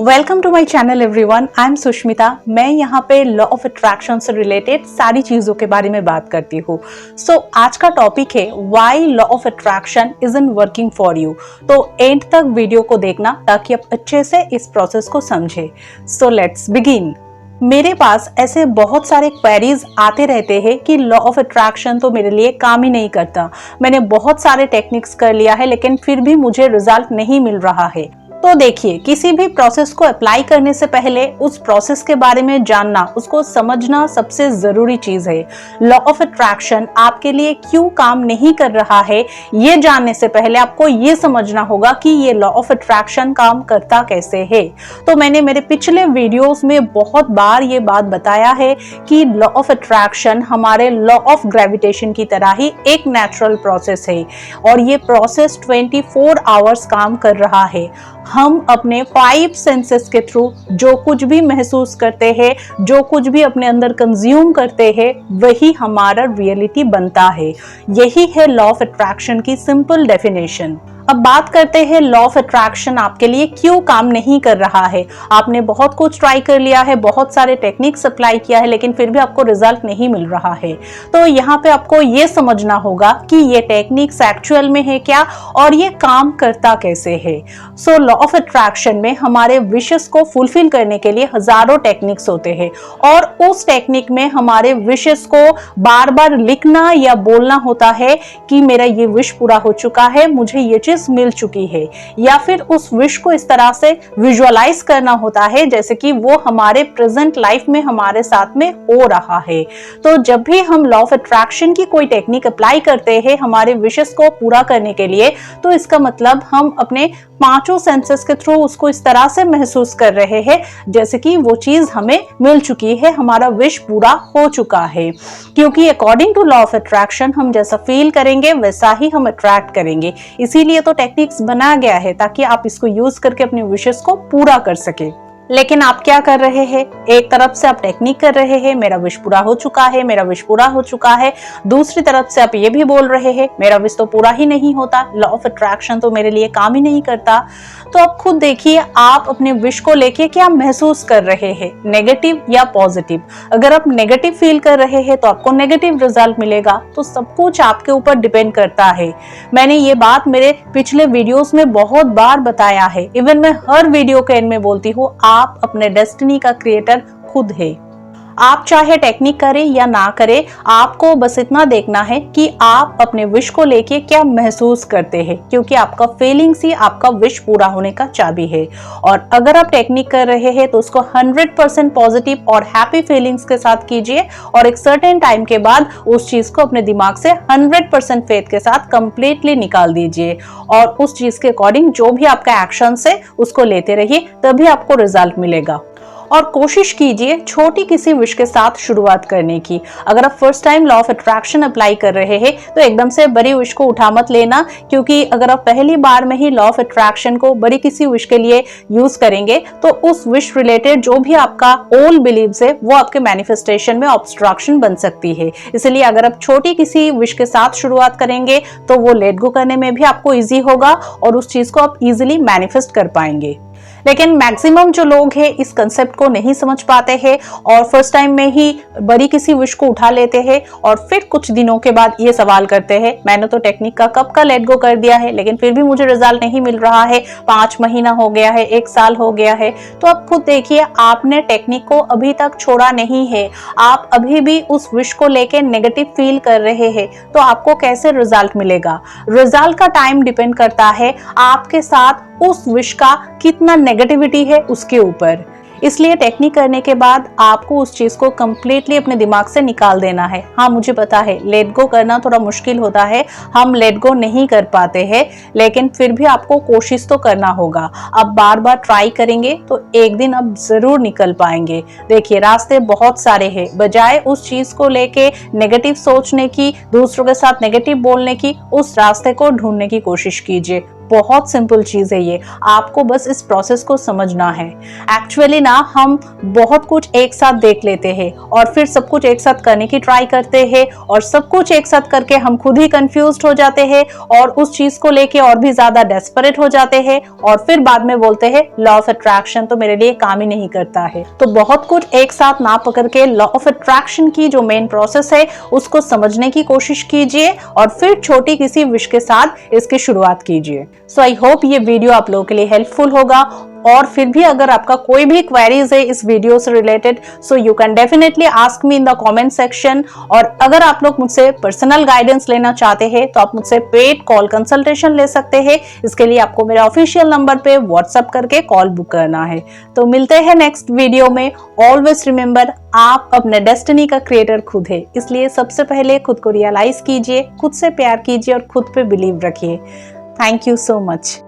Welcome to my channel everyone. I am Sushmita. मैं यहाँ पे लॉ ऑफ अट्रैक्शन से रिलेटेड सारी चीजों के बारे में बात करती हूँ। आज का टॉपिक है why law of attraction isn't working for you. तो एंड तक वीडियो को देखना ताकि आप अच्छे से इस प्रोसेस को समझे। So let's begin. मेरे पास ऐसे बहुत सारे क्वेरीज आते रहते हैं कि लॉ ऑफ अट्रैक्शन तो मेरे लिए काम ही नहीं करता। मैंने बहुत सारे टेक्निक्स कर लिया है लेकिन फिर भी मुझे रिजल्ट नहीं मिल रहा है। तो देखिए, किसी भी प्रोसेस को अप्लाई करने से पहले उस प्रोसेस के बारे में जानना, उसको समझना सबसे जरूरी चीज है। लॉ ऑफ अट्रैक्शन आपके लिए क्यों काम नहीं कर रहा है, ये जानने से पहले आपको ये समझना होगा कि ये लॉ ऑफ अट्रैक्शन काम करता कैसे है। तो मैंने मेरे पिछले वीडियोस में बहुत बार ये बात बताया है कि लॉ ऑफ अट्रैक्शन हमारे लॉ ऑफ ग्रेविटेशन की तरह ही एक नेचुरल प्रोसेस है और ये प्रोसेस 24 आवर्स काम कर रहा है। हम अपने 5 सेंसेस के थ्रू जो कुछ भी महसूस करते हैं, जो कुछ भी अपने अंदर कंज्यूम करते हैं, वही हमारा रियलिटी बनता है। यही है लॉ ऑफ अट्रैक्शन की सिंपल डेफिनेशन। अब बात करते हैं लॉ ऑफ अट्रैक्शन आपके लिए क्यों काम नहीं कर रहा है। आपने बहुत कुछ ट्राई कर लिया है, बहुत सारे टेक्निक्स अप्लाई किया है, लेकिन फिर भी आपको रिजल्ट नहीं मिल रहा है। तो यहाँ पे आपको ये समझना होगा कि ये टेक्निक्स एक्चुअल में है क्या और ये काम करता कैसे है। सो लॉ ऑफ अट्रैक्शन में हमारे विशेस को फुलफिल करने के लिए हजारों टेक्निक्स होते हैं और उस टेक्निक में हमारे विशेस को बार बार लिखना या बोलना होता है कि मेरा ये विश पूरा हो चुका है, मुझे ये चीज मिल चुकी है, या फिर उस विश को इस तरह से विजुअलाइज करना होता है जैसे कि वो हमारे प्रेजेंट लाइफ में हमारे साथ में हो रहा है। तो जब भी हम लॉ ऑफ अट्रैक्शन की कोई टेक्निक अप्लाई करते हैं हमारे विशेस को पूरा करने के लिए, तो इसका मतलब हम अपने 5 सेंसेस के थ्रू उसको इस तरह से महसूस कर रहे हैं जैसे कि वो चीज हमें मिल चुकी है, हमारा विश पूरा हो चुका है। क्योंकि according to law of attraction हम जैसा फील करेंगे वैसा ही हम अट्रैक्ट करेंगे। इसीलिए तो टेक्निक्स बनाया गया है ताकि आप इसको यूज करके अपने विशेस को पूरा कर सके। लेकिन आप क्या कर रहे हैं, एक तरफ से आप टेक्निक कर रहे हैं मेरा विश पूरा हो चुका है, मेरा विश पूरा हो चुका है, दूसरी तरफ से आप ये भी बोल रहे हैं मेरा विश तो पूरा ही नहीं होता, लॉ ऑफ अट्रैक्शन तो मेरे लिए काम ही नहीं करता। तो आप खुद देखिए आप अपने विश को लेके क्या महसूस कर रहे हैं, नेगेटिव या पॉजिटिव। अगर आप नेगेटिव फील कर रहे हैं तो आपको नेगेटिव रिजल्ट मिलेगा। तो सब कुछ आपके ऊपर डिपेंड करता है। मैंने ये बात मेरे पिछले वीडियोस में बहुत बार बताया है, इवन मैं हर वीडियो के एंड में बोलती हूँ आप अपने डेस्टिनी का क्रिएटर खुद है। आप चाहे टेक्निक करें या ना करें, आपको बस इतना देखना है कि आप अपने विश को लेके क्या महसूस करते हैं, क्योंकि आपका फीलिंग्स ही आपका विश पूरा होने का चाबी है। और अगर आप टेक्निक कर रहे हैं तो उसको 100% पॉजिटिव और हैप्पी फीलिंग्स के साथ कीजिए और एक सर्टेन टाइम के बाद उस चीज को अपने दिमाग से 100% फेथ के साथ कंप्लीटली निकाल दीजिए और उस चीज के अकॉर्डिंग जो भी आपका एक्शन है उसको लेते रहिए, तभी आपको रिजल्ट मिलेगा। और कोशिश कीजिए छोटी किसी विश के साथ शुरुआत करने की। अगर आप first time law of attraction apply कर रहे हैं तो एकदम से बड़ी विश को उठा मत लेना, क्योंकि अगर आप पहली बार में ही लॉ ऑफ अट्रैक्शन को बड़ी किसी विश के लिए यूज करेंगे तो उस विश रिलेटेड जो भी आपका ओल्ड बिलीव्स है वो आपके मैनिफेस्टेशन में ऑब्स्ट्रक्शन बन सकती है। इसलिए अगर आप छोटी किसी विश के साथ शुरुआत करेंगे तो वो लेट गो करने में भी आपको ईजी होगा और उस चीज को आप इजिली मैनिफेस्ट कर पाएंगे। लेकिन मैक्सिमम जो लोग हैं इस कंसेप्ट को नहीं समझ पाते हैं और फर्स्ट टाइम में ही बड़ी किसी विश को उठा लेते हैं और फिर कुछ दिनों के बाद ये सवाल करते हैं मैंने तो टेक्निक का कब का लेट गो कर दिया है लेकिन फिर भी मुझे रिजल्ट नहीं मिल रहा है, 5 महीना हो गया है, 1 साल हो गया है। तो आप खुद देखिए आपने टेक्निक को अभी तक छोड़ा नहीं है, आप अभी भी उस विश को लेके नेगेटिव फील कर रहे हैं, तो आपको कैसे रिजल्ट मिलेगा। रिजल्ट का टाइम डिपेंड करता है आपके साथ उस विश का कितना नेगेटिविटी है उसके ऊपर। इसलिए टेक्निक करने के बाद आपको उस चीज को कंप्लीटली अपने दिमाग से निकाल देना है। हाँ मुझे पता है लेट गो करना थोड़ा मुश्किल होता है, हम लेट गो नहीं कर पाते हैं, लेकिन फिर भी आपको कोशिश तो करना होगा। आप बार बार ट्राई करेंगे तो एक दिन आप जरूर निकल पाएंगे। देखिए रास्ते बहुत सारे हैं, बजाय उस चीज को लेके नेगेटिव सोचने की, दूसरों के साथ नेगेटिव बोलने की, उस रास्ते को ढूंढने की कोशिश कीजिए। बहुत सिंपल चीज है ये, आपको बस इस प्रोसेस को समझना है। एक्चुअली ना हम बहुत कुछ एक साथ देख लेते हैं और फिर सब कुछ एक साथ करने की ट्राई करते हैं और सब कुछ एक साथ करके हम खुद ही कंफ्यूज्ड हो जाते हैं और उस चीज को लेके और भी ज्यादा डेस्परेट हो जाते हैं और फिर बाद में बोलते हैं लॉ ऑफ अट्रैक्शन तो मेरे लिए काम ही नहीं करता है। तो बहुत कुछ एक साथ ना पकड़ के लॉ ऑफ अट्रैक्शन की जो मेन प्रोसेस है उसको समझने की कोशिश कीजिए और फिर छोटी किसी विश के साथ इसकी शुरुआत कीजिए। सो आई होप ये वीडियो आप लोगों के लिए हेल्पफुल होगा और फिर भी अगर आपका कोई भी क्वेरीज है इस वीडियो से related so you can definitely ask me in the comment section. और अगर आप लोग मुझसे पर्सनल गाइडेंस लेना चाहते हैं तो आप मुझसे पेड कॉल कंसल्टेशन ले सकते हैं। इसके लिए आपको मेरे ऑफिशियल नंबर पे व्हाट्सएप करके कॉल बुक करना है। तो मिलते हैं नेक्स्ट वीडियो में। ऑलवेज रिमेंबर, आप अपने डेस्टिनी का क्रिएटर खुद है, इसलिए सबसे पहले खुद को रियलाइज कीजिए, खुद से प्यार कीजिए और खुद पे बिलीव रखिए। Thank you so much.